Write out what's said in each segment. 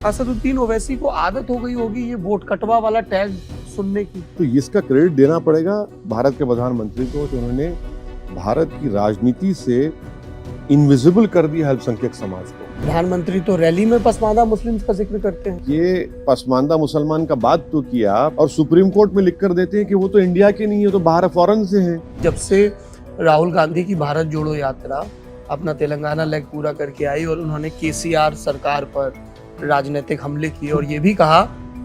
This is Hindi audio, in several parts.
असदुद्दीन ओवैसी को आदत हो गई होगी ये वोट कटवा वाला टैग सुनने की। तो इसका क्रेडिट देना पड़ेगा भारत के प्रधानमंत्री को कि उन्होंने भारत की राजनीति से इनविजिबल कर दिया अल्पसंख्यक समाज को। प्रधानमंत्री तो रैली में पसमानदा मुस्लिम्स का जिक्र करते हैं। ये पसमानदा मुसलमान का बात तो किया और सुप्रीम कोर्ट में लिख कर देते हैं कि वो तो इंडिया के नहीं है, तो बाहर फॉरेन से हैं। जब से राहुल गांधी की भारत जोड़ो यात्रा अपना तेलंगाना लेग पूरा करके आई और उन्होंने केसीआर सरकार पर राजनीतिक हमले किए और ये भी कहा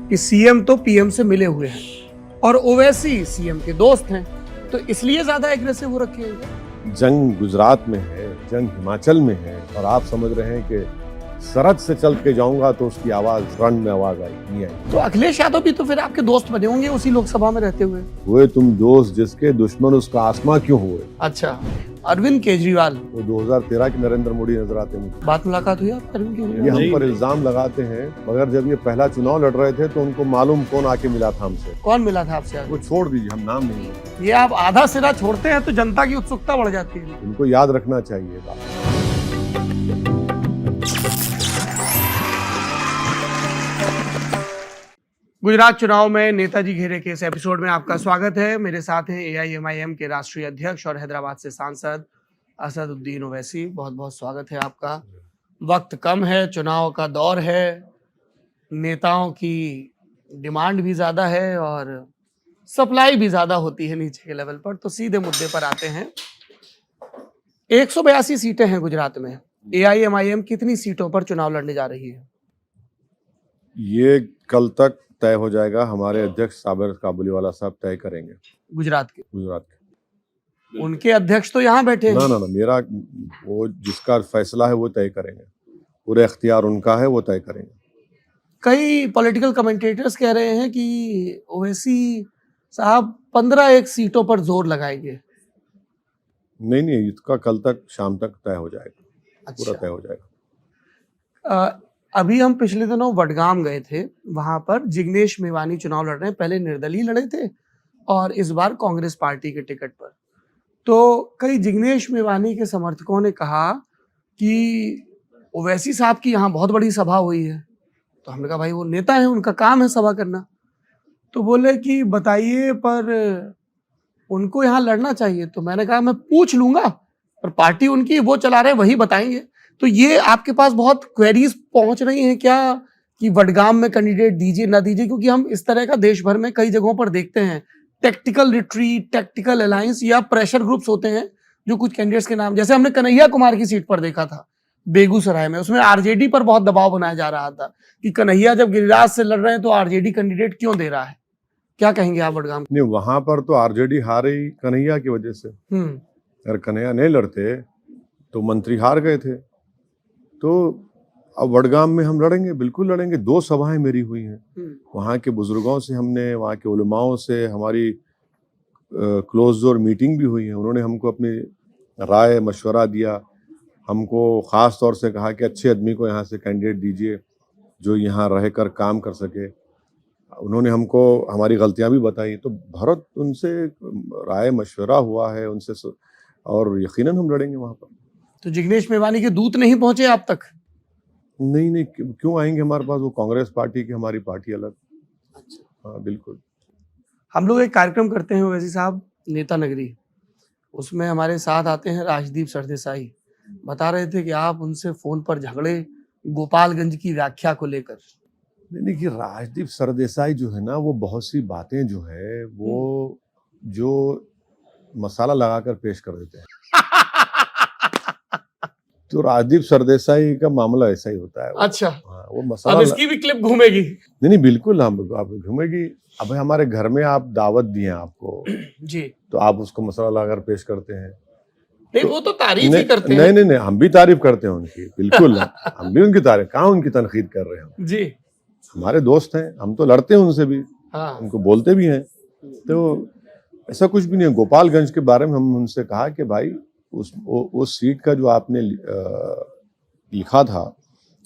कि सीएम तो पीएम से मिले हुए हैं और ओवैसी सीएम के दोस्त हैं, तो इसलिए ज्यादा एग्रेसिव हो रखे हैं। जंग गुजरात में है, जंग हिमाचल में है और आप समझ रहे हैं कि सरहद से चल के जाऊंगा तो उसकी आवाज फ्रंट में आवाज आई नहीं आई। तो अखिलेश यादव भी तो फिर आपके दोस्त बने होंगे उसी लोकसभा में रहते हुए। तुम दोस्त जिसके दुश्मन उसका आसमां क्यों हुए। अच्छा, अरविंद केजरीवाल वो 2013 के नरेंद्र मोदी नजर आते हैं मुझे। बात मुलाकात हुई आपकी अरविंद ये केजरीवाल? हम पर इल्जाम लगाते हैं, मगर जब ये पहला चुनाव लड़ रहे थे तो उनको मालूम कौन आके मिला था हमसे। कौन मिला था आपसे? वो छोड़ दीजिए, हम नाम नहीं लेंगे। ये आप आधा सिरा छोड़ते हैं तो जनता की उत्सुकता बढ़ जाती है। उनको याद रखना चाहिए बात। गुजरात चुनाव में नेताजी घेरे के इस एपिसोड में आपका स्वागत है। मेरे साथ हैं AIMIM के राष्ट्रीय अध्यक्ष और हैदराबाद से सांसद असदुद्दीन ओवैसी। बहुत बहुत स्वागत है आपका। वक्त कम है, चुनाव का दौर है, नेताओं की डिमांड भी ज़्यादा है और सप्लाई भी ज़्यादा होती है नीचे के लेवल पर। तो सीधे मुद्दे पर आते हैं। 182 सीटें हैं गुजरात में। AIMIM कितनी सीटों पर चुनाव लड़ने जा रही है? ये कल तक तय हो जाएगा। हमारे अध्यक्ष साबिर काबुलीवाला साहब तय करेंगे। गुजरात के के उनके अध्यक्ष तो यहाँ बैठे हैं। ना मेरा वो जिसका फैसला है वो तय करेंगे, पूरे इख्तियार उनका है, वो तय करेंगे। कई पॉलिटिकल कमेंटेटर्स कह रहे हैं कि ओवैसी साहब 15 सीटों पर जोर लगाएंगे। नहीं, इसका कल तक शाम तक तय हो जाएगा। अच्छा। पूरा तय हो जाएगा। अभी हम पिछले दिनों वडगाम गए थे, वहां पर जिग्नेश मेवानी चुनाव लड़ रहे हैं। पहले निर्दलीय लड़े थे और इस बार कांग्रेस पार्टी के टिकट पर। तो कई जिग्नेश मेवानी के समर्थकों ने कहा कि ओवैसी साहब की यहाँ बहुत बड़ी सभा हुई है। तो हमने कहा भाई वो नेता है, उनका काम है सभा करना। तो बोले कि बताइए, पर उनको यहाँ लड़ना चाहिए। तो मैंने कहा मैं पूछ लूंगा, पर पार्टी उनकी वो चला रहे वही बताएंगे। तो ये आपके पास बहुत क्वेरीज पहुंच रही हैं क्या कि वडगाम में कैंडिडेट दीजिए ना दीजिए? क्योंकि हम इस तरह का देश भर में कई जगहों पर देखते हैं, टैक्टिकल रिट्रीट, टैक्टिकल अलायंस या प्रेशर ग्रुप्स होते हैं जो कुछ कैंडिडेट्स के नाम, जैसे हमने कन्हैया कुमार की सीट पर देखा था बेगूसराय में, उसमें आरजेडी पर बहुत दबाव बनाया जा रहा था कि कन्हैया जब गिरिराज से लड़ रहे हैं तो आरजेडी कैंडिडेट क्यों दे रहा है। क्या कहेंगे आप वडगाम? नहीं, वहां पर तो आरजेडी हारी कन्हैया की वजह से। अगर कन्हैया नहीं लड़ते तो मंत्री हार गए थे। तो अब वडगाम में हम लड़ेंगे, बिल्कुल लड़ेंगे। 2 सभाएं मेरी हुई हैं। वहाँ के बुजुर्गों से हमने, वहाँ के उलमाओं से हमारी क्लोज डोर मीटिंग भी हुई है। उन्होंने हमको अपनी राय मशवरा दिया। हमको ख़ास तौर से कहा कि अच्छे आदमी को यहाँ से कैंडिडेट दीजिए जो यहाँ रहकर काम कर सके। उन्होंने हमको हमारी गलतियाँ भी बताई। तो भारत उनसे राय मशवरा हुआ है उनसे, और यकीनन हम लड़ेंगे वहाँ पर। तो जिग्नेश मेवानी के दूत नहीं पहुंचे आप तक? नहीं, क्यों आएंगे हमारे पास? वो कांग्रेस पार्टी की, हमारी पार्टी अलग। अच्छा। हाँ, बिल्कुल। हम लोग एक कार्यक्रम करते हैं ओवैसी साहब, नेता नगरी। उसमें हमारे साथ आते हैं राजदीप सरदेसाई। बता रहे थे कि आप उनसे फोन पर झगड़े गोपालगंज की व्याख्या को लेकर। नहीं कि राजदीप सरदेसाई जो है ना, वो बहुत सी बातें जो है वो जो मसाला लगाकर पेश कर देते हैं। तो राजदीप सरदेसाई का मामला ऐसा ही होता है। अच्छा। हाँ, वो मसाला। अब इसकी भी क्लिप घूमेगी? नहीं, बिल्कुल हम आप घूमेगी। अब हमारे घर में आप दावत दिए आपको जी, तो आप उसको मसाला लगाकर पेश करते हैं। नहीं वो तो तारीफ ही करते हैं। नहीं, हम भी तारीफ करते हैं उनकी, बिल्कुल। हम भी उनकी तारीफ, कहाँ उनकी तनकीद कर रहे हैं जी। हमारे दोस्त हैं, हम तो लड़ते हैं उनसे भी। हाँ। उनको बोलते भी हैं। तो ऐसा कुछ भी नहीं है। गोपालगंज के बारे में हम उनसे कहा कि भाई उस सीट का जो आपने लिखा था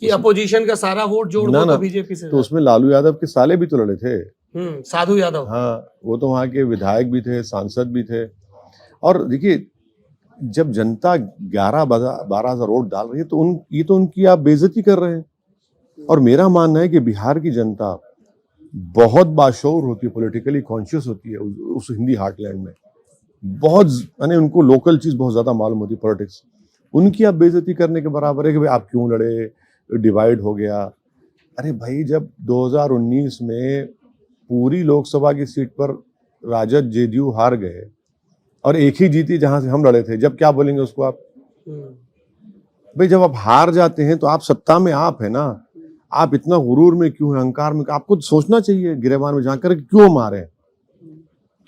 कि अपोजिशन का सारा वोट जोड़ दो तो बीजेपी से, तो उसमें लालू यादव के साले भी तो लड़े थे। साधु यादव। हाँ, वो तो वहाँ के विधायक भी थे, सांसद भी थे। और देखिए, जब जनता 11-12 हजार वोट डाल रही है तो ये तो उनकी आप बेइज्जती कर रहे हैं। और मेरा मानना है कि बिहार की जनता बहुत बाशऊर होती है, पॉलिटिकली कॉन्शियस होती है उस हिंदी हार्टलैंड में। बहुत यानी उनको लोकल चीज बहुत ज्यादा मालूम होती है, पॉलिटिक्स। उनकी आप बेइज्जती करने के बराबर है कि भाई आप क्यों लड़े, डिवाइड हो गया। अरे भाई, जब 2019 में पूरी लोकसभा की सीट पर राजद जेडीयू हार गए और एक ही जीती जहां से हम लड़े थे, जब क्या बोलेंगे उसको आप? भाई जब आप हार जाते हैं तो आप सत्ता में आप है ना, आप इतना गुरूर में क्यों है, अहंकार में? आपको तो सोचना चाहिए गिरेबान में जाकर कि क्यों मारे,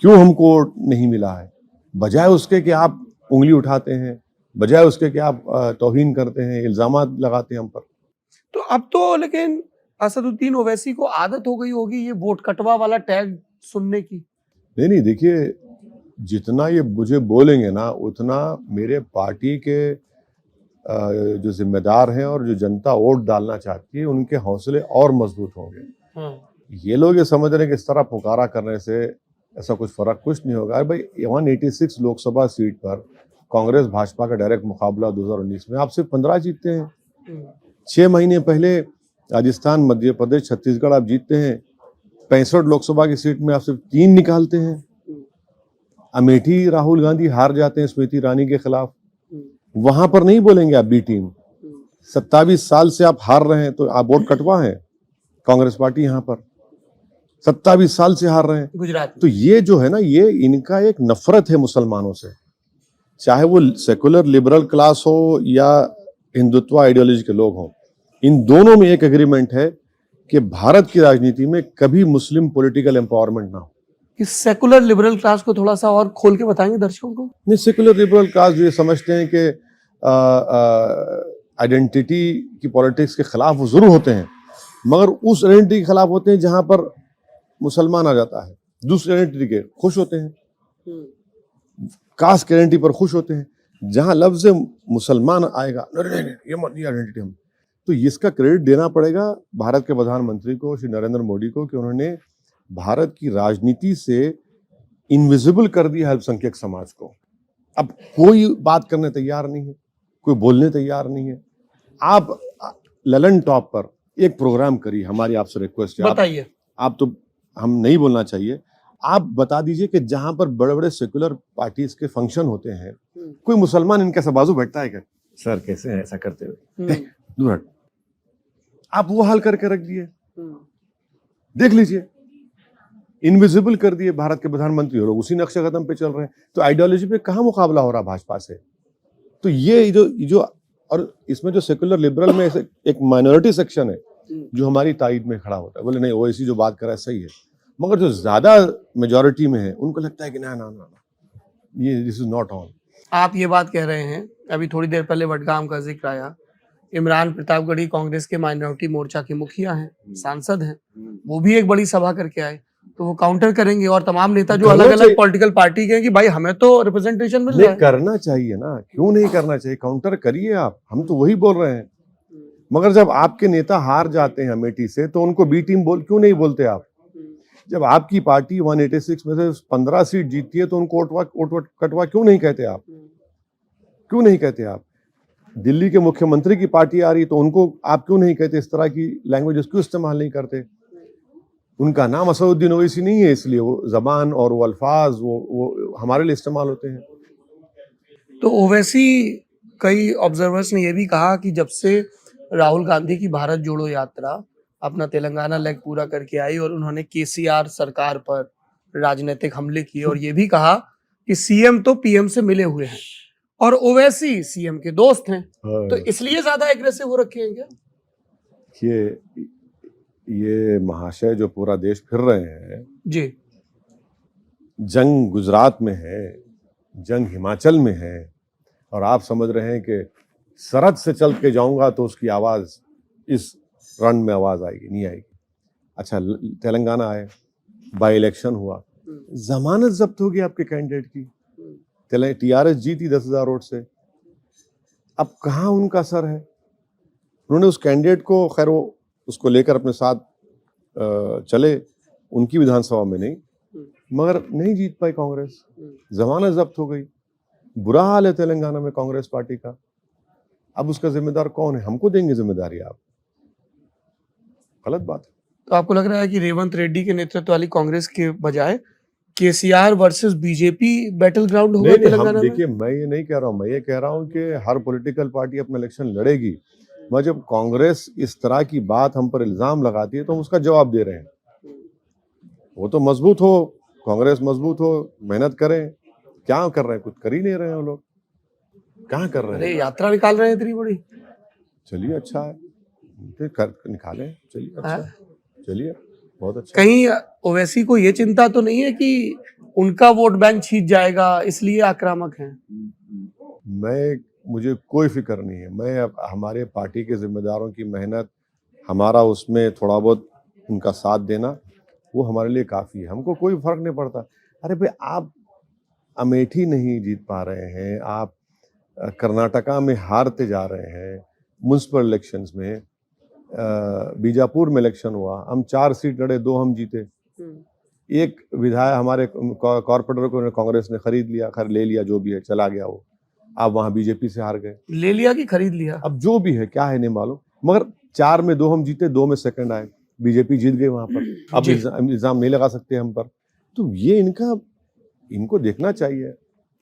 क्यों हमको नहीं मिला है, बजाय उसके कि आप उंगली उठाते हैं, बजाय उसके कि आप तौहीन करते हैं, इल्जामात लगाते हैं हम पर। तो अब तो लेकिन असदुद्दीन ओवैसी को आदत हो गई होगी ये वोट कटवा वाला टैग सुनने की। नहीं, देखिए, जितना ये मुझे बोलेंगे ना उतना मेरे पार्टी के जो जिम्मेदार हैं और जो जनता वोट डालना चाहती है उनके हौसले और मजबूत होंगे। ये लोग ये समझ रहे हैं कि इस तरह पुकारा करने से ऐसा कुछ फर्क कुछ नहीं होगा। भाई 186 लोकसभा सीट पर कांग्रेस भाजपा का डायरेक्ट मुकाबला 2019 में आप सिर्फ 15 जीतते हैं। 6 महीने पहले राजस्थान, मध्य प्रदेश, छत्तीसगढ़ आप जीतते हैं। 65 लोकसभा की सीट में आप सिर्फ 3 निकालते हैं। अमेठी राहुल गांधी हार जाते हैं स्मृति ईरानी के खिलाफ, वहां पर नहीं बोलेंगे आप बी टीम। 27 साल से आप हार रहे हैं तो आप वोट कटवा है कांग्रेस पार्टी यहाँ पर 27 साल से हार रहे हैं गुजरात। तो ये जो है ना, ये इनका एक नफरत है मुसलमानों से, चाहे वो सेकुलर लिबरल क्लास हो या हिंदुत्व आइडियोलॉजी के लोग हों। इन दोनों में एक एग्रीमेंट है कि भारत की राजनीति में कभी मुस्लिम पॉलिटिकल एम्पावरमेंट ना हो। इस सेकुलर लिबरल क्लास को थोड़ा सा और खोल के बताएंगे दर्शकों को। नहीं, सेकुलर लिबरल क्लास जो ये समझते हैं कि आइडेंटिटी की पॉलिटिक्स के खिलाफ वो जरूर होते हैं, मगर उस आइडेंटिटी के खिलाफ होते हैं जहां पर मुसलमान आ जाता है। दूसरी आइडेंटिटी के खुश होते हैं, कास्ट आइडेंटिटी पर खुश होते हैं। जहां लफ्ज मुसलमान आएगा, नहीं ये मत, ये आइडेंटिटी हम। तो इसका क्रेडिट देना पड़ेगा भारत के प्रधानमंत्री को, श्री नरेंद्र मोदी को, कि उन्होंने भारत की राजनीति से इनविजिबल कर दिया अल्पसंख्यक समाज को। अब कोई बात करने तैयार नहीं है, कोई बोलने तैयार नहीं है। आप ललन टॉप पर एक प्रोग्राम करिए, हमारी आपसे रिक्वेस्ट है। बताइए। आप तो हम नहीं बोलना चाहिए, आप बता दीजिए कि जहां पर बड़े बड़े सेकुलर पार्टीज के फंक्शन होते हैं, कोई मुसलमान इनके ऐसा बाजू बैठता है क्या? सर कैसे हैं ऐसा करते हुए, दूर हट। आप वो हाल करके रख दिए, देख लीजिए, इनविजिबल कर दिए भारत के प्रधानमंत्री, लोग उसी नक्शे कदम पे चल रहे हैं। तो आइडियोलॉजी पे कहाँ मुकाबला हो रहा भाजपा से? तो ये जो और इसमें जो सेकुलर लिबरल में एक माइनॉरिटी सेक्शन है जो हमारी ताईद में खड़ा होता है, बोले नहीं ओवैसी जो बात कर रहा है सही है, मगर जो ज्यादा मेजॉरिटी में है उनको लगता है कि ना ये दिस इज नॉट ऑन। आप ये बात कह रहे हैं, अभी थोड़ी देर पहले वडगाम का जिक्र आया। इमरान प्रतापगढ़ी कांग्रेस के माइनॉरिटी मोर्चा के मुखिया हैं, सांसद हैं, वो भी एक बड़ी सभा करके आए, तो वो काउंटर करेंगे और तमाम नेता जो अलग अलग पॉलिटिकल पार्टी के हैं कि भाई हमें तो रिप्रेजेंटेशन मिल रहा है। करना चाहिए ना, क्यों नहीं करना चाहिए? काउंटर करिए आप, हम तो वही बोल रहे हैं। मगर जब आपके नेता हार जाते हैं अमेठी से तो उनको बी टीम क्यों नहीं बोलते आप? जब आपकी पार्टी 186 में से 15 सीट जीतती है तो उनको ओट कटवा क्यों नहीं कहते आप? क्यों नहीं कहते आप? दिल्ली के मुख्यमंत्री की पार्टी आ रही तो उनको आप क्यों नहीं कहते? इस तरह की लैंग्वेज क्यों इस्तेमाल नहीं करते? उनका नाम असदुद्दीन ओवैसी नहीं है, इसलिए वो जबान और वो अल्फाज वो हमारे लिए इस्तेमाल होते हैं। तो ओवैसी, कई ऑब्जर्वर्स ने यह भी कहा कि जब से राहुल गांधी की भारत जोड़ो यात्रा अपना तेलंगाना लेग पूरा करके आई और उन्होंने केसीआर सरकार पर राजनीतिक हमले किए और ये भी कहा कि सीएम तो पीएम से मिले हुए हैं और ओवैसी सीएम के दोस्त हैं, तो इसलिए ज्यादा एग्रेसिव हो रखे हैं क्या? ये महाशय जो पूरा देश फिर रहे हैं जी, जंग गुजरात में है, जंग हिमाचल में है, और आप समझ रहे हैं कि सरहद से चल के जाऊंगा तो उसकी आवाज इस रन में आवाज आएगी? नहीं आएगी। अच्छा, तेलंगाना आए, बाई इलेक्शन हुआ, जमानत जब्त होगी आपके कैंडिडेट की, टीआरएस जीती 10,000 वोट से। अब कहाँ उनका सर है? उन्होंने उस कैंडिडेट को, खैर वो उसको लेकर अपने साथ चले उनकी विधानसभा में नहीं, मगर नहीं जीत पाई कांग्रेस, जमानत जब्त हो गई। बुरा हाल है तेलंगाना में कांग्रेस पार्टी का। अब उसका जिम्मेदार कौन है? हमको देंगे जिम्मेदारी आप? गलत बात है। तो आपको लग रहा है कि रेवंत रेड्डी के नेतृत्व वाली कांग्रेस के बजाय KCR versus BJP battle ground होगा नहीं नहीं, तेलंगाना हम में? देखिए, मैं ये नहीं कह रहा हूँ, मैं ये कह रहा हूँ कि हर पॉलिटिकल पार्टी अपना इलेक्शन लड़ेगी, मगर जब कांग्रेस इस तरह की बात हम पर इल्जाम लगाती है तो हम उसका जवाब दे रहे हैं। वो तो मजबूत हो, कांग्रेस मजबूत हो, मेहनत करें। क्या कर रहे हैं? कुछ कर ही नहीं रहे हैं वो लोग। कहाँ कर रहे अरे हैं? यात्रा निकाल रहे हैं इतनी बड़ी। चलिए, अच्छा है, निकालें, चलिए, अच्छा हाँ? है, चलिए, बहुत अच्छा। कहीं ओवैसी को ये चिंता तो नहीं है कि उनका वोट बैंक छीन जाएगा, इसलिए आक्रामक हैं? मुझे कोई फिक्र नहीं है। मैं अब हमारे पार्टी के जिम्मेदारों की मेहनत, हमारा उसमें थोड़ा बहुत उनका साथ देना, वो हमारे लिए काफ़ी है। हमको कोई फर्क नहीं पड़ता। अरे भाई, आप अमेठी नहीं जीत पा रहे हैं, आप कर्नाटका में हारते जा रहे हैं, म्यूनसिपल इलेक्शंस में, बीजापुर में इलेक्शन हुआ, हम 4 सीट लड़े, 2 हम जीते। एक विधायक हमारे कॉर्पोरेटर को कांग्रेस ने खरीद लिया, ले लिया, जो भी है, चला गया वो। आप वहां बीजेपी से हार गए। ले लिया कि खरीद लिया? अब जो भी है, क्या है नहीं मालूम, मगर 4 में 2 हम जीते, 2 में सेकंड आए, बीजेपी जीत गई वहां पर। अब इल्जाम नहीं लगा सकते हम पर। तो ये इनको देखना चाहिए।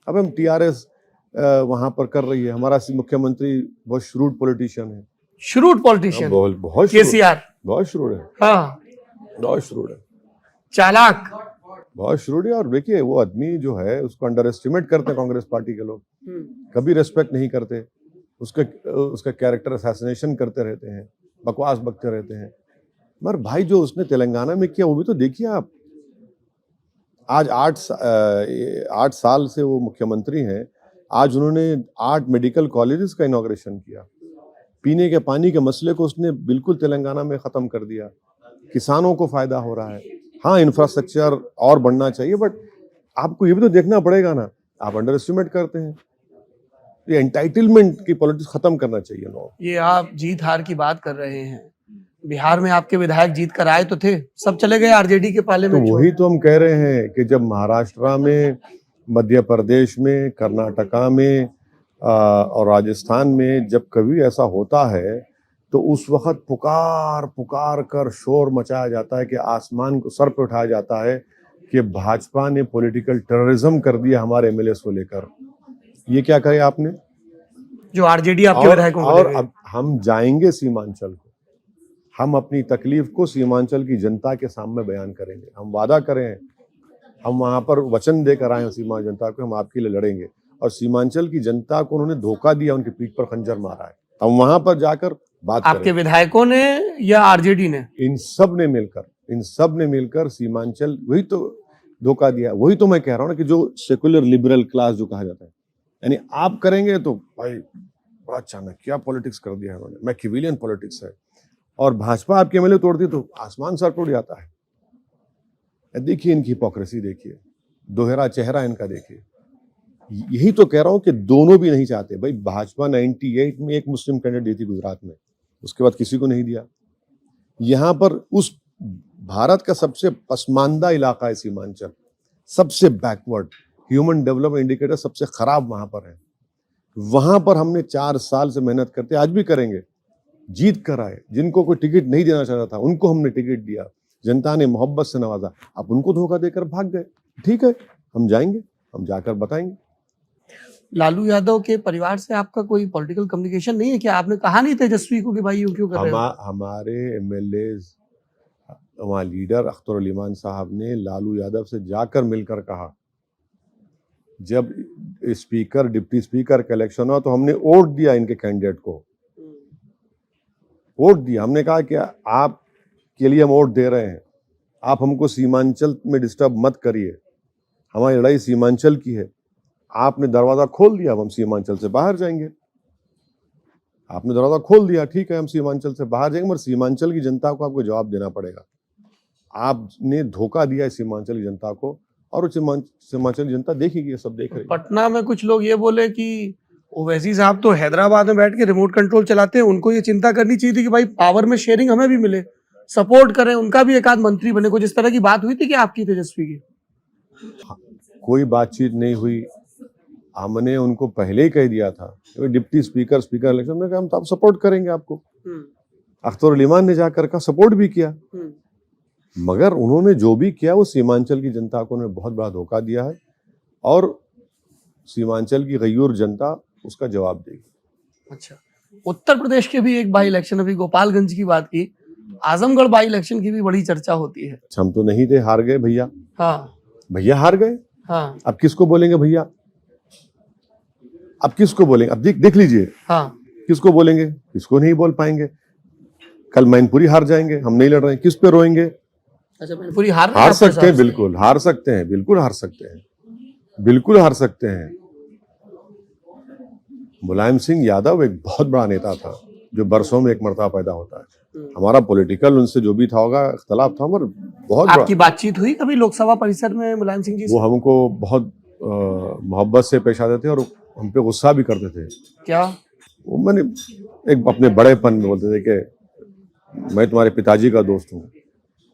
अब हम टीआरएस वहां पर कर रही है, हमारा मुख्यमंत्री बहुत श्रूड पॉलिटिशियन है। Shrewd politician? बहुत केसीआर बहुत श्रूड है। हाँ, बहुत श्रूड है, चालाक, बहुत श्रूड है। और देखिए, वो आदमी जो है उसको अंडर एस्टिमेट करते हैं कांग्रेस पार्टी के लोग, कभी रेस्पेक्ट नहीं करते, उसका कैरेक्टर असैसिनेशन करते रहते हैं, बकवास बकते रहते हैं। मगर भाई, जो उसने तेलंगाना में किया वो भी तो देखिए आप। आज 8 साल से वो मुख्यमंत्री हैं। आज उन्होंने 8 मेडिकल कॉलेजेस का इनॉग्रेशन किया। पीने के पानी के मसले को उसने बिल्कुल तेलंगाना में ख़त्म कर दिया। किसानों को फ़ायदा हो रहा है। हाँ, इंफ्रास्ट्रक्चर और बढ़ना चाहिए, बट आपको ये भी तो देखना पड़ेगा ना। आप अंडर एस्टिमेट करते हैं। ये एंटाइटलमेंट की पॉलिटिक्स ख़त्म करना चाहिए लोग। ये आप जीत हार की बात कर रहे हैं। बिहार में आपके विधायक जीत कर आए तो थे, सब चले गए आरजेडी के पाले में। तो वही तो हम कह रहे हैं कि जब महाराष्ट्र में, मध्य प्रदेश में, कर्नाटका में और राजस्थान में जब कभी ऐसा होता है तो उस वक्त पुकार कर शोर मचाया जाता है कि आसमान को सर पे उठाया जाता है कि भाजपा ने पॉलिटिकल टेररिज्म कर दिया हमारे एमएलए को लेकर। ये क्या करे आपने? जो आरजेडी आपके विधायकों और अब हम जाएंगे सीमांचल को, हम अपनी तकलीफ को सीमांचल की जनता के सामने बयान करेंगे। हम वादा करें, हम वहां पर वचन देकर आए सीमांचल जनता को, हम आपके लिए लड़ेंगे। और सीमांचल की जनता को उन्होंने धोखा दिया, उनकी पीठ पर खंजर मारा है। हम वहां पर जाकर बात आपके करेंगे। विधायकों ने या आरजेडी ने? इन सब ने मिलकर सीमांचल, वही तो धोखा दिया। वही तो मैं कह रहा हूँ ना कि जो सेकुलर लिबरल क्लास जो कहा जाता है, यानी आप करेंगे तो भाई बड़ा अचानक क्या पॉलिटिक्स कर दिया है उन्होंने, मैकियावेलियन पॉलिटिक्स है। और भाजपा आपके एमएलए तोड़ती तो आसमान सर टूट जाता है। देखिए इनकी हिपोक्रेसी, देखिए दोहरा चेहरा इनका, देखिए। यही तो कह रहा हूं कि दोनों भी नहीं चाहते। भाई, भाजपा 98 में एक मुस्लिम कैंडिडेट दी थी गुजरात में, उसके बाद किसी को नहीं दिया। यहां पर उस भारत का सबसे पसमानदा इलाका है सीमांचल, सबसे बैकवर्ड, ह्यूमन डेवलपमेंट इंडिकेटर सबसे खराब वहां पर है। वहां पर हमने 4 साल से मेहनत करते, आज भी करेंगे, जीत कर आए। जिनको कोई टिकट नहीं देना चाहता था उनको हमने टिकट दिया, जनता ने मोहब्बत से नवाजा। अब उनको धोखा देकर भाग गए। ठीक है, हम जाएंगे, हम जाकर बताएंगे। लालू यादव के परिवार से आपका कोई पॉलिटिकल कम्युनिकेशन नहीं है क्या? आपने कहा नहीं तेजस्वी को कि भाई यूं क्यों कर रहे हो? हमारे एमएलए, वहाँ लीडर अख्तर अली मान साहब ने लालू यादव से जाकर मिलकर कहा। जब स्पीकर, डिप्टी स्पीकर का इलेक्शन हुआ तो हमने वोट दिया इनके कैंडिडेट को, वोट दिया। हमने कहा कि आप के लिए हम वोट दे रहे हैं, आप हमको सीमांचल में डिस्टर्ब मत करिए, हमारी लड़ाई सीमांचल की है। आपने दरवाजा खोल दिया, अब हम सीमांचल से बाहर जाएंगे। आपने दरवाजा खोल दिया, ठीक है, हम सीमांचल से बाहर जाएंगे, मगर सीमांचल की जनता को आपको जवाब देना पड़ेगा। आपने धोखा दिया है सीमांचल की जनता को, और सीमांचल जनता देखेगी, सब देख रही है। पटना में कुछ लोग ये बोले कि ओवैसी साहब तो हैदराबाद में बैठ के रिमोट कंट्रोल चलाते हैं, उनको ये चिंता करनी चाहिए थी कि भाई पावर में शेयरिंग हमें भी मिले, सपोर्ट करें, उनका भी एक आध मंत्री बने। कुछ इस तरह की बात हुई थी कि आपकी तेजस्वी की? कोई बातचीत नहीं हुई। हमने उनको पहले ही कह दिया था, डिप्टी स्पीकर इलेक्शन में हम तो आप सपोर्ट करेंगे आपको, अख्तर उल ईमान ने जाकर का सपोर्ट भी किया, मगर उन्होंने जो भी किया वो सीमांचल की जनता को उन्होंने बहुत बड़ा धोखा दिया है और सीमांचल की गयूर जनता उसका जवाब देगी। अच्छा, उत्तर प्रदेश के भी एक बाई इलेक्शन, अभी गोपालगंज की बात की, आजमगढ़ बाई इलेक्शन की भी बड़ी चर्चा होती है। हम तो नहीं थे, हार गए भैया। हाँ भैया हार गए। हाँ अब किसको बोलेंगे भैया? अब किसको बोलेंगे? अब देख लीजिए, हाँ, किसको बोलेंगे? किसको नहीं बोल पाएंगे। कल मैनपुरी हार जाएंगे, हम नहीं लड़ रहे हैं, किस पे रोएंगे? अच्छा, मैनपुरी हार सकते हैं, बिल्कुल हार सकते हैं, बिल्कुल हार सकते हैं, बिल्कुल हार सकते हैं। मुलायम सिंह यादव एक बहुत बड़ा नेता था जो बरसों में एक मर्तबा पैदा होता है। हमारा पॉलिटिकल उनसे जो भी था होगा इख्तलाफ था, मगर बहुत आपकी बातचीत हुई कभी लोकसभा परिसर में मुलायम सिंह जी से? वो हमको बहुत मोहब्बत से पेश आते थे और हम पे गुस्सा भी करते थे। क्या? वो मैंने एक अपने बड़ेपन में बोलते थे कि मैं तुम्हारे पिताजी का दोस्त हूँ,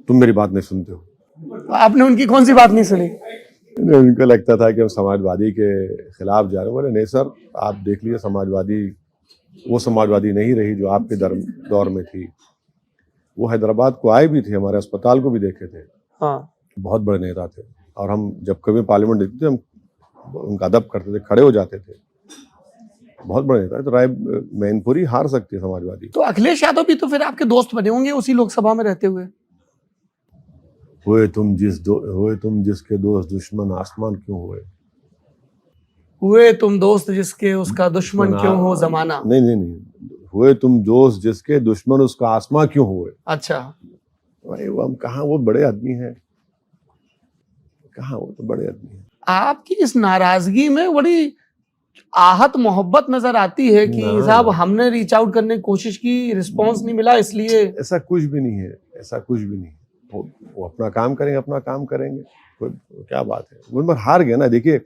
तुम मेरी बात नहीं सुनते हो। आपने उनकी कौन सी बात नहीं सुनी? उनको लगता था कि हम समाजवादी के खिलाफ जा रहे हैं। बोले नहीं सर, आप देख लीजिए, समाजवादी वो समाजवादी नहीं रही जो आपके दौर में थी। वो हैदराबाद को आए भी थे, हमारे अस्पताल को भी देखे थे। हाँ, बहुत बड़े नेता थे और हम जब कभी पार्लियामेंट देखते थे हम उनका अदब करते थे, खड़े हो जाते थे। बहुत बड़े नेता। तो राय मैनपुरी हार सकती है समाजवादी। तो अखिलेश यादव भी तो फिर आपके दोस्त बने होंगे उसी लोकसभा में रहते हुए। हुए तुम जिसके दोस्त दुश्मन आसमान क्यों हुए? हुए तुम दोस्त जिसके उसका दुश्मन क्यों हो जमाना। नहीं, हुए तुम दोस्त जिसके दुश्मन उसका आसमां क्यों हुए। अच्छा, भाई वो हम कहाँ, वो बड़े आदमी हैं कहाँ, वो तो बड़े आदमी हैं। आपकी इस नाराजगी में बड़ी आहत मोहब्बत नजर आती है कि साहब हमने रीच आउट करने की कोशिश की, रिस्पांस नहीं मिला इसलिए। ऐसा कुछ भी नहीं है, ऐसा कुछ भी नहीं। वो अपना काम करेंगे, अपना काम करेंगे, कोई क्या बात है। वो बार हार गया ना। देखिए,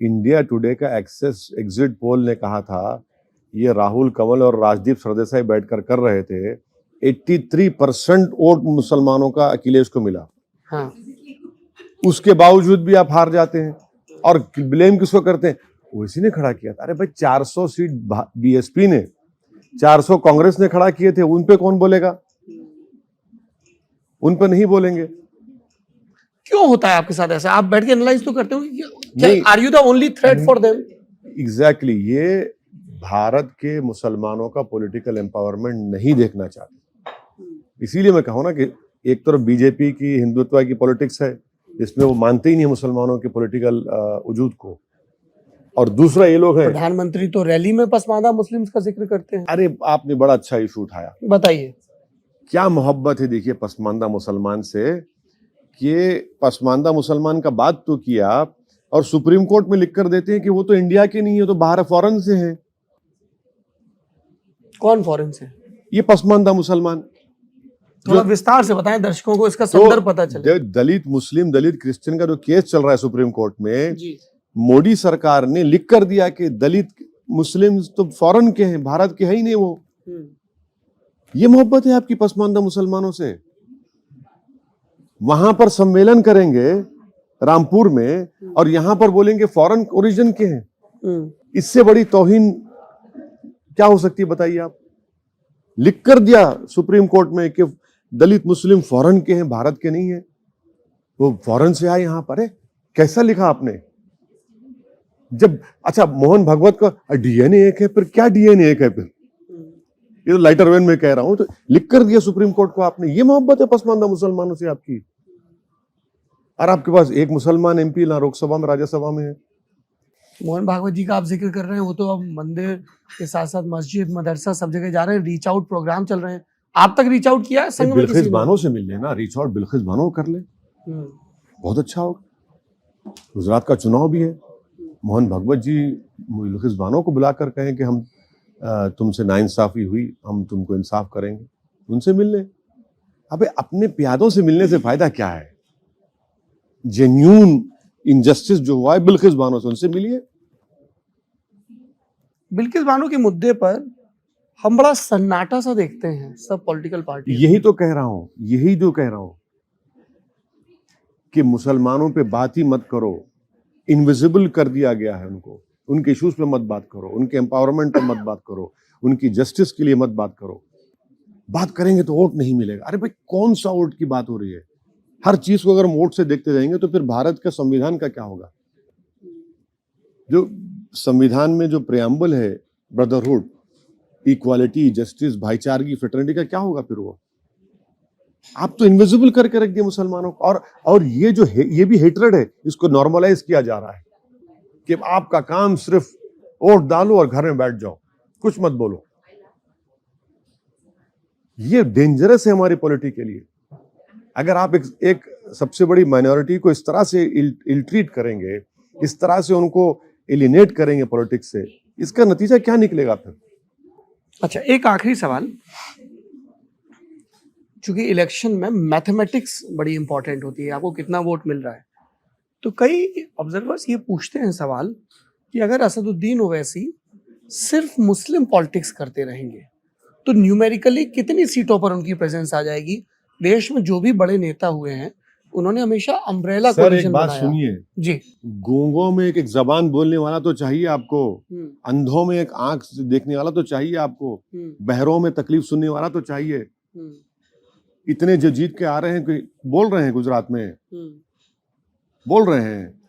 इंडिया टुडे का एग्जिट पोल ने कहा था, ये राहुल कंवल और राजदीप सरदेसाई बैठकर कर रहे थे, 83% वोट मुसलमानों का अखिलेश को मिला। हाँ, उसके बावजूद भी आप हार जाते हैं और ब्लेम किसको करते हैं? वो इसी ने खड़ा किया था। अरे भाई 400 सीट बीएसपी ने, 400 कांग्रेस ने खड़ा किए थे, उन पे कौन बोलेगा? उन पे नहीं बोलेंगे। क्यों होता है आपके साथ ऐसा? आप बैठ के एनालाइज तो करते हो कि are you the only threat for them? Exactly, ये भारत के मुसलमानों का पॉलिटिकल एम्पावरमेंट नहीं देखना चाहते। इसीलिए मैं कहूँ ना कि एक तरफ बीजेपी की हिंदुत्व की पॉलिटिक्स है, इसमें वो मानते ही नहीं मुसलमानों के पॉलिटिकल वजूद को, और दूसरा ये लोग हैं। प्रधानमंत्री तो रैली में पसमानदा मुस्लिम्स का जिक्र करते हैं। अरे आपने बड़ा अच्छा इशू उठाया, बताइए। क्या मोहब्बत है देखिए पसमानदा मुसलमान से, कि पसमानदा मुसलमान का बात तो किया और सुप्रीम कोर्ट में लिख कर देते हैं कि वो तो इंडिया के नहीं है, तो बाहर फॉरेन से हैं। कौन फॉरेन से? ये पसमानदा मुसलमान। थोड़ा विस्तार से बताएं दर्शकों को, इसका संदर्भ पता चले। दलित मुस्लिम, दलित क्रिश्चियन का जो केस चल रहा है सुप्रीम कोर्ट में जी, मोदी सरकार ने लिख कर दिया कि दलित मुस्लिम तो फॉरेन के हैं, भारत के है ही नहीं वो। ये मोहब्बत है आपकी पसमानदा मुसलमानों से? वहां पर सम्मेलन करेंगे रामपुर में और यहां पर बोलेंगे फॉरेन ओरिजिन के हैं। इससे बड़ी तौहीन क्या हो सकती है बताइए आप? लिख कर दिया सुप्रीम कोर्ट में कि दलित मुस्लिम फॉरेन के हैं, भारत के नहीं है, वो फॉरेन से आए यहां पर है। कैसा लिखा आपने? जब अच्छा मोहन भागवत का डीएनए एक है, फिर क्या डीएनए एक है? फिर ये तो लाइटर वेन में कह रहा हूं, तो लिख कर दिया सुप्रीम कोर्ट को आपने। ये मोहब्बत है पसमानदा मुसलमानों से आपकी? और आपके पास एक मुसलमान एमपी ना लोकसभा में राज्यसभा में है। मोहन भागवत जी का आप जिक्र कर रहे हैं, वो तो अब मंदिर के साथ साथ मस्जिद, मदरसा सब जगह जा रहे हैं, रीच आउट प्रोग्राम चल रहे हैं। आप तक रीच आउट किया है संघ में? बिल्किस बानो से मिल लेना, रीच आउट बिल्किस बानो कर ले, बहुत अच्छा होगा। गुजरात का चुनाव भी है, मोहन भागवत जी बिल्किस बानो को बुलाकर कहें कि हम तुमसे नाइंसाफी हुई, हम तुमको इंसाफ करेंगे, उनसे मिल ले। अबे अपने प्यादों से मिलने से फायदा क्या है? जेन्यून इनजस्टिस जो हुआ है बिल्किस बानो से, उनसे मिलिए। बिल्किस बानो के मुद्दे पर हम बड़ा सन्नाटा सा देखते हैं सब पॉलिटिकल पार्टी। यही तो कह रहा हूं कि मुसलमानों पे बात ही मत करो, इनविजिबल कर दिया गया है उनको। उनके इश्यूज पे मत बात करो, उनके एम्पावरमेंट पे मत बात करो, उनकी जस्टिस के लिए मत बात करो। बात करेंगे तो वोट नहीं मिलेगा। अरे भाई कौन सा वोट की बात हो रही है? हर चीज को अगर हम वोट से देखते जाएंगे तो फिर भारत का संविधान का क्या होगा? जो संविधान में जो प्रियम्बल है, ब्रदरहुड, इक्वालिटी, जस्टिस, भाईचारगी, फ्रेटर्निटी का क्या होगा फिर वो? आप तो इनविजिबल करके रख दिए मुसलमानों को। और ये जो है, ये भी हेट्रेड है, इसको नॉर्मलाइज किया जा रहा है कि आपका काम सिर्फ वोट डालो और घर में बैठ जाओ, कुछ मत बोलो। ये डेंजरस है हमारी पॉलिटी के लिए। अगर आप एक सबसे बड़ी माइनॉरिटी को इस तरह से इल-ट्रीट करेंगे, इस तरह से उनको एलिनेट करेंगे पॉलिटिक्स से, इसका नतीजा क्या निकलेगा फिर? अच्छा, एक आखिरी सवाल, चूंकि इलेक्शन में मैथमेटिक्स बड़ी इंपॉर्टेंट होती है, आपको कितना वोट मिल रहा है, तो कई ऑब्जर्वर्स ये पूछते हैं सवाल कि अगर असदुद्दीन ओवैसी सिर्फ मुस्लिम पॉलिटिक्स करते रहेंगे तो न्यूमेरिकली कितनी सीटों पर उनकी प्रेजेंस आ जाएगी? देश में जो भी बड़े नेता हुए हैं उन्होंने हमेशा अम्ब्रेला सर एक कोलिशन बात बनाया। सुनिए जी। गूंगों में एक जबान बोलने वाला तो चाहिए आपको, अंधों में एक आंख देखने वाला तो चाहिए आपको, बहरों में तकलीफ सुनने वाला तो चाहिए। इतने जो जीत के आ रहे हैं, बोल रहे हैं गुजरात में, बोल रहे हैं,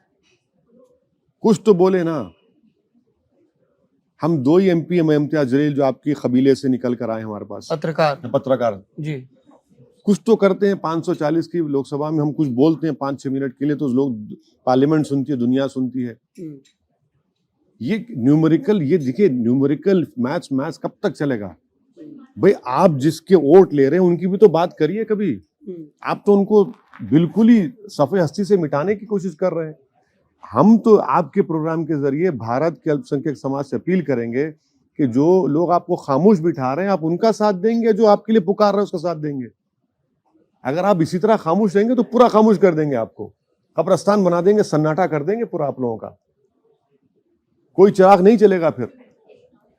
कुछ तो बोले ना। हम 2 ही एमपी इम्तियाज जलील जो आपकी कबीले से निकल कर आए हमारे पास, पत्रकार जी, कुछ तो करते हैं। 540 की लोकसभा में हम कुछ बोलते हैं 5-6 मिनट के लिए तो लोग, पार्लियामेंट सुनती है, दुनिया सुनती है। ये न्यूमेरिकल, ये देखिए न्यूमेरिकल मैथ्स कब तक चलेगा भाई? आप जिसके वोट ले रहे हैं उनकी भी तो बात करिए कभी। आप तो उनको बिल्कुल ही सफे हस्ती से मिटाने की कोशिश कर रहे हैं। हम तो आपके प्रोग्राम के जरिए भारत के अल्पसंख्यक समाज से अपील करेंगे कि जो लोग आपको खामोश बिठा रहे हैं आप उनका साथ देंगे, जो आपके लिए पुकार रहे हैं उसका साथ देंगे। अगर आप इसी तरह खामोश रहेंगे तो पूरा खामोश कर देंगे, आपको कब्रिस्तान बना देंगे, सन्नाटा कर देंगे पूरा आप लोगों का। कोई चिराग नहीं चलेगा फिर,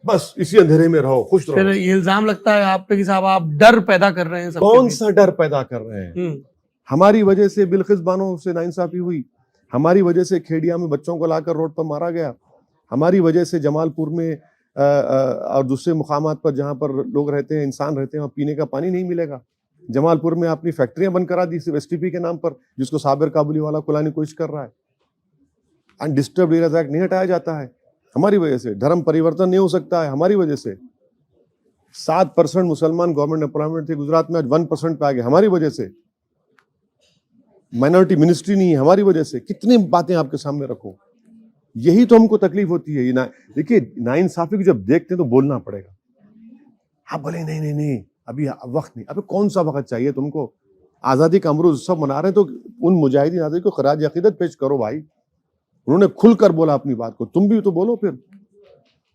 बस इसी अंधेरे में रहो, खुश रहो। फिर ये इल्जाम लगता है आप पे कि साहब आप डर पैदा कर रहे हैं। कौन सा डर पैदा कर रहे हैं? हमारी वजह से बिल्किस बानो से नाइंसाफी हुई, हमारी वजह से खेड़िया में बच्चों को लाकर रोड पर मारा गया, हमारी वजह से जमालपुर में और दूसरे मुकामात पर जहां पर लोग रहते हैं, इंसान रहते हैं, वहां पीने का पानी नहीं मिलेगा। जमालपुर में अपनी फैक्ट्रियां बंद करा दी सिर्फ एसटीपी के नाम पर, जिसको साबिर काबुली वाला खुलाने की कोशिश कर रहा है। अनडिस्टर्ब्ड एरियाज एक्ट नहीं हटाया जाता है हमारी वजह से। धर्म परिवर्तन नहीं हो सकता है हमारी वजह से। 7% मुसलमान गवर्नमेंट एम्प्लॉयमेंट थे गुजरात में, आज 1% पे आ गए हमारी वजह से। माइनॉरिटी मिनिस्ट्री नहीं है हमारी वजह से। कितनी बातें आपके सामने रखो, यही तो हमको तकलीफ होती है। देखिए नाइंसाफी को जब देखते हैं तो बोलना पड़ेगा। आप बोले नहीं नहीं नहीं अभी वक्त नहीं। अबे कौन सा वक्त चाहिए तुमको? आज़ादी का अमरूज सब मना रहे हैं तो उन मुजाहिदीन आज़ादी को खराज अकीदत पेश करो भाई। उन्होंने खुलकर बोला अपनी बात को, तुम भी तो बोलो फिर।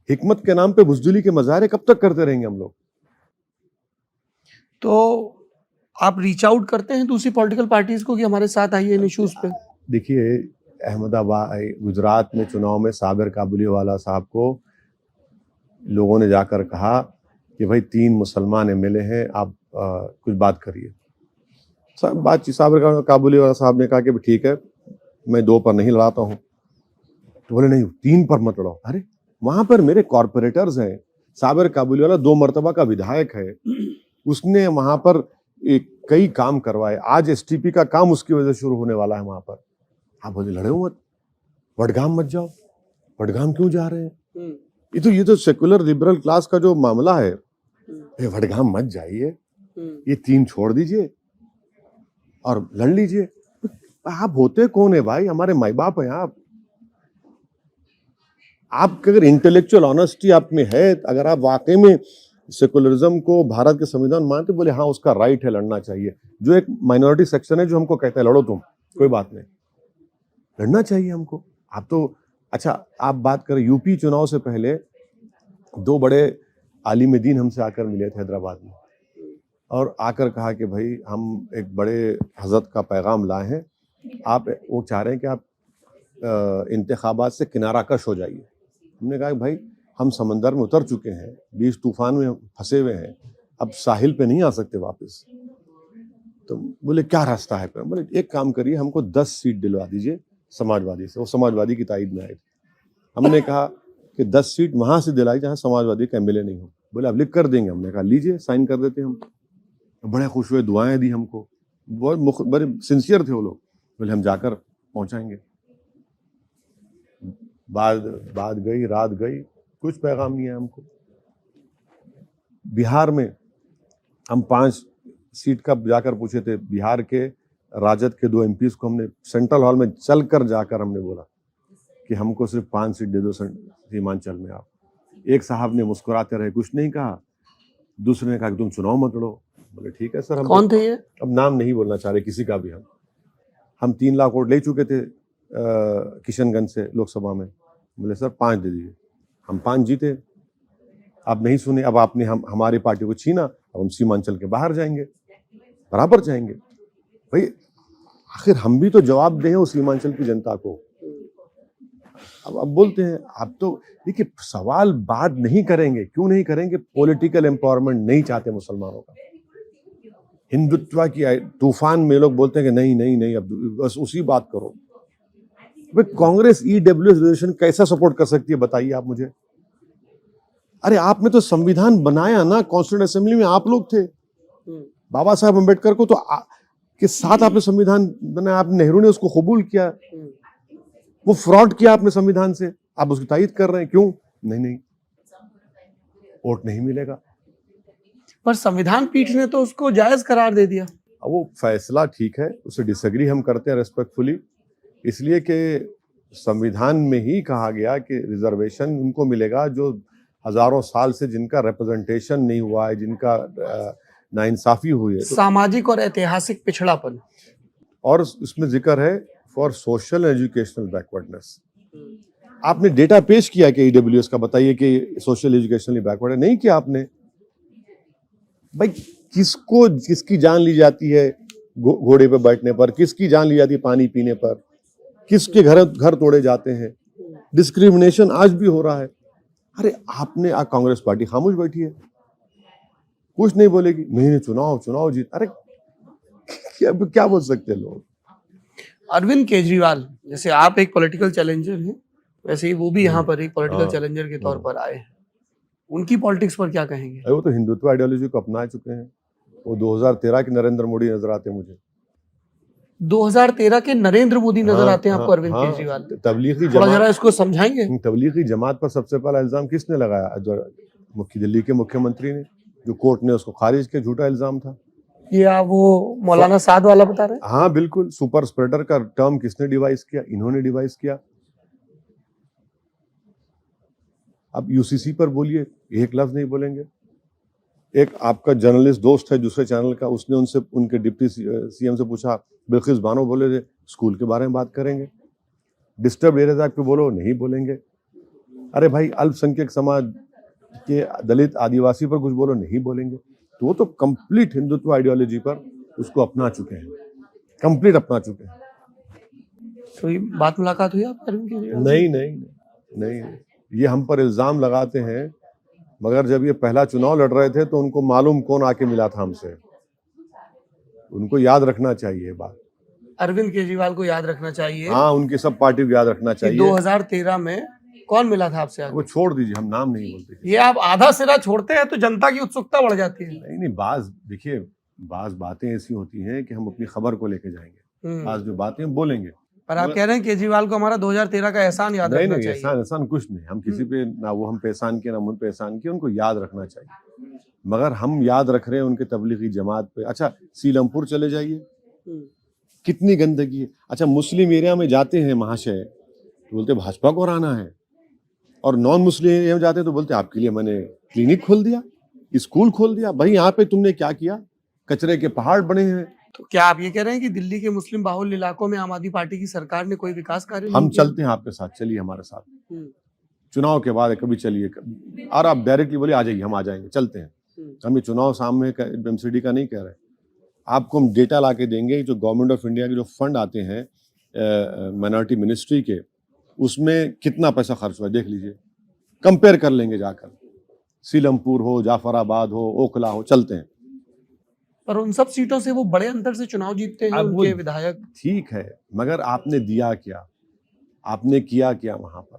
हिकमत के नाम पे बुज़दिली के मज़ाहरे कब तक करते रहेंगे हम लोग? तो आप रीच आउट करते हैं दूसरी पॉलिटिकल पार्टीज को कि हमारे साथ आइए इन इश्यूज पे? देखिए अहमदाबाद गुजरात में चुनाव में साबिर काबुलीवाला साहब को लोगों ने जाकर कहा कि भाई 3 मुसलमान एमएलए हैं, आप कुछ बात करिए। साबिर काबुलीवाला साहब ने कहा कि ठीक है मैं 2 पर नहीं लड़ाता हूँ। तो बोले नहीं 3 पर मत लड़ाओ। अरे वहां पर मेरे कॉर्पोरेटर्स हैं। साबिर काबुलीवाला 2 मर्तबा का विधायक है, उसने वहां पर कई काम करवाए। आज एसटीपी का काम उसकी वजह से शुरू होने वाला है वहां पर। आप बोले लड़े मत, वडगाम मत जाओ। वडगाम क्यों जा रहे हैं? ये तो सेकुलर लिबरल क्लास का जो मामला है, वडगाम मत जाइए, ये 3 छोड़ दीजिए और लड़ लीजिए। आप होते कौन है भाई? हमारे माई बाप हैं आप अगर इंटेलेक्चुअल ऑनेस्टी आप में है, अगर आप वाकई में सेकुलरिज्म को भारत के संविधान मानते, बोले हाँ उसका राइट है, लड़ना चाहिए। जो एक माइनॉरिटी सेक्शन है जो हमको कहता है लड़ो तुम, कोई बात नहीं, लड़ना चाहिए हमको। आप तो अच्छा, आप बात करें यूपी चुनाव से पहले 2 बड़े आलिम दीन हमसे आकर मिले थे हैदराबाद में, और आकर कहा कि भाई हम एक बड़े हजरत का पैगाम लाए हैं, आप वो चाह रहे हैं कि आप इंतखाबात से किनारा कश हो जाइए। हमने कहा कि भाई हम समंदर में उतर चुके हैं, 20 तूफान में फंसे हुए हैं, अब साहिल पे नहीं आ सकते वापस। तो बोले क्या रास्ता है? बोले एक काम करिए, हमको 10 सीट दिलवा दीजिए समाजवादी से। वो समाजवादी की ताईद में आए थे। हमने कहा कि 10 सीट वहां से दिलाई जहां समाजवादी का एमएलए नहीं हो। बोले अब लिख कर देंगे। हमने कहा लीजिए, साइन कर देते हैं हम। बड़े खुश हुए, दुआएं दी हमको, बहुत बड़े सिंसियर थे वो लोग। बोले हम जाकर पहुंचाएंगे। बात गई, रात गई, कुछ पैगाम नहीं है हमको। बिहार में हम 5 सीट का जाकर पूछे थे। बिहार के राजद के 2 एमपीज को हमने सेंट्रल हॉल में चलकर जाकर हमने बोला कि हमको सिर्फ 5 सीट दे दो सीमांचल में आप। एक साहब ने मुस्कुराते रहे, कुछ नहीं कहा। दूसरे ने कहा कि तुम चुनाव मत लड़ो। बोले ठीक है सर। हम कौन थे ये? अब नाम नहीं बोलना चाह रहे किसी का भी। हम 3 लाख वोट ले चुके थे किशनगंज से लोकसभा में। बोले सर 5 दे दीजिए। हम 5 जीते। आप नहीं सुने, अब आपने हमारी पार्टी को छीना, अब हम सीमांचल के बाहर जाएंगे, बराबर जाएंगे। भाई आखिर हम भी तो जवाब दें उस सीमांचल की जनता को। अब बोलते हैं आप तो देखिए, सवाल बात नहीं करेंगे। क्यों नहीं करेंगे? पॉलिटिकल एम्पावरमेंट नहीं चाहते मुसलमानों का। हिंदुत्व की तूफान में लोग बोलते हैं कि नहीं नहीं नहीं, अब बस उसी बात करो। भाई कांग्रेस ईडब्ल्यूएस रिजर्वेशन कैसा सपोर्ट कर सकती है बताइए आप मुझे। अरे आपने तो संविधान बनाया ना, कॉन्स्टिट्यूएंट असेंबली में आप लोग थे। बाबा साहब अम्बेडकर को तो के साथ आपने संविधान बनाया, आप नेहरू ने उसको कबूल किया। वो फ्रॉड किया आपने संविधान से, आप उसकी तायीद कर रहे हैं। क्यों? नहीं, वोट नहीं मिलेगा। पर संविधान पीठ ने तो उसको जायज करार दे दिया। अब वो फैसला ठीक है, उससे डिसएग्री हम करते हैं रिस्पेक्टफुली, इसलिए कि संविधान में ही कहा गया कि रिजर्वेशन उनको मिलेगा जो हजारों साल से जिनका रिप्रेजेंटेशन नहीं हुआ है, जिनका नाइंसाफी हुई है। सामाजिक और ऐतिहासिक पिछड़ापन, और उसमें जिक्र है फॉर सोशल एजुकेशनल बैकवर्डनेस। आपने डेटा पेश किया कि ईडब्ल्यूएस का, बताइए कि सोशल एजुकेशनली बैकवर्ड है? नहीं किया आपने। भाई किसकी जान ली जाती है घोड़े पे बैठने पर, किसकी जान ली जाती है पानी पीने पर, किसके घर तोड़े जाते हैं। डिस्क्रिमिनेशन आज भी हो रहा है। अरे आपने कांग्रेस पार्टी खामोश बैठी है, कुछ नहीं बोलेगी। नहीं चुनाव जीत। अरे क्या बोल सकते हैं लोग। अरविंद केजरीवाल, जैसे आप एक पॉलिटिकल चैलेंजर हैं, वैसे ही वो भी यहाँ पर एक पॉलिटिकल चैलेंजर के तौर पर आए हैं। उनकी पॉलिटिक्स पर क्या कहेंगे? वो तो हिंदुत्व आइडियोलॉजी को अपना चुके हैं। वो 2013 के नरेंद्र मोदी नजर आते हैं मुझे। 2013 के नरेंद्र मोदी नजर आते हैं आपको अरविंद केजरीवाल? तबलीगी जमात, जरा इसको समझाएंगे। तबलीगी जमात पर सबसे पहला इल्जाम किसने लगाया? दिल्ली के मुख्यमंत्री ने, जो कोर्ट ने उसको खारिज किया, झूठा इल्जाम था। ये वो मौलाना साद वाला बता रहे हैं? हाँ बिल्कुल। सुपर स्प्रेडर का टर्म किसने डिवाइस किया? इन्होंने डिवाइस किया। अब यूसीसी पर बोलिए, एक लफ्ज नहीं बोलेंगे। एक आपका जर्नलिस्ट दोस्त है दूसरे चैनल का, उसने उनके डिप्टी सीएम से पूछा, बिल्किस बानो बोले थे स्कूल के बारे में बात करेंगे। डिस्टर्ब एरियाज एक्ट पे बोलो, नहीं बोलेंगे। अरे भाई अल्पसंख्यक समाज के दलित आदिवासी पर कुछ बोलो, नहीं बोलेंगे। तो वो तो कंप्लीट हिंदुत्व आइडियोलॉजी पर उसको अपना चुके हैं, कंप्लीट अपना चुके हैं। तो ये बात मुलाकात हुई आप अरविंद केजरीवाल? नहीं, ये हम पर इल्जाम लगाते हैं, मगर जब ये पहला चुनाव लड़ रहे थे तो उनको मालूम कौन आके मिला था हमसे। उनको याद रखना चाहिए बात। अरविंद केजरीवाल को याद रखना चाहिए। हाँ, उनकी सब पार्टी को याद रखना चाहिए। 2013 में कौन मिला था आपसे? वो छोड़ दीजिए, हम नाम नहीं बोलते। ये आप आधा सिरा छोड़ते हैं तो जनता की उत्सुकता बढ़ जाती है। नहीं, बाज बातें ऐसी होती हैं कि हम अपनी खबर को लेके जाएंगे, बाज जो बातें बोलेंगे। पर आप कह रहे हैं केजरीवाल को हमारा 2013 का एहसान याद रखना चाहिए। एहसान कुछ नहीं। हम किसी पे ना वो हम पे एहसान किया, ना उन पे एहसान किया। उनको याद रखना चाहिए, मगर हम याद रख रहे हैं उनके तबलीगी जमात पे। अच्छा, सीलमपुर चले जाइए, कितनी गंदगी है। अच्छा, मुस्लिम एरिया में जाते हैं महाशय तो बोलते भाजपा को हराना है, और नॉन मुस्लिम एरिया में जाते हैं तो बोलते आपके लिए मैंने क्लिनिक खोल दिया, स्कूल खोल दिया। भाई यहाँ पे तुमने क्या किया? कचरे के पहाड़ बने हैं। तो क्या आप ये कह रहे हैं कि दिल्ली के मुस्लिम बाहुल्य इलाकों में आम आदमी पार्टी की सरकार ने कोई विकास कार्य हम चलते हैं आपके साथ, चलिए हमारे साथ। चुनाव के बाद कभी चलिए, और आप डायरेक्टली बोलिए आ जाइए, हम आ जाएंगे, चलते हैं। हम ये चुनाव सामने एमसीडी का नहीं कह रहे। आपको हम डेटा ला के देंगे। जो गवर्नमेंट ऑफ इंडिया के जो फंड आते हैं माइनॉरिटी मिनिस्ट्री के, उसमें कितना पैसा खर्च हुआ देख लीजिए, कंपेयर कर लेंगे जाकर। सीलमपुर हो, जाफराबाद हो, ओखला हो, चलते हैं। पर उन सब सीटों से वो बड़े अंतर से चुनाव जीतते हैं उनके विधायक। ठीक है, मगर आपने दिया क्या? आपने किया क्या वहां पर?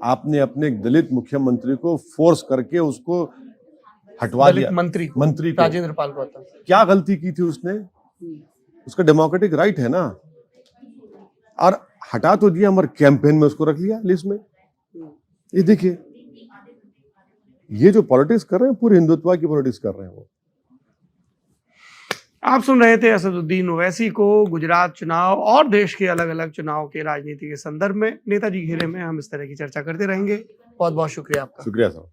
आपने अपने दलित मुख्यमंत्री को फोर्स करके उसको हटवा दलित दिया मंत्री को। राजेंद्र पाल गौतम। क्या गलती की थी उसने? उसका डेमोक्रेटिक राइट है ना, और हटा तो दिया, मगर कैंपेन में उसको रख लिया लिस्ट में। ये देखिए, ये जो पॉलिटिक्स कर रहे हैं पूरे हिंदुत्व की पॉलिटिक्स कर रहे हैं वो। आप सुन रहे थे असदुद्दीन ओवैसी को गुजरात चुनाव और देश के अलग अलग चुनाव के राजनीति के संदर्भ में। नेताजी घेरे में हम इस तरह की चर्चा करते रहेंगे। बहुत बहुत शुक्रिया आपका। शुक्रिया साहब।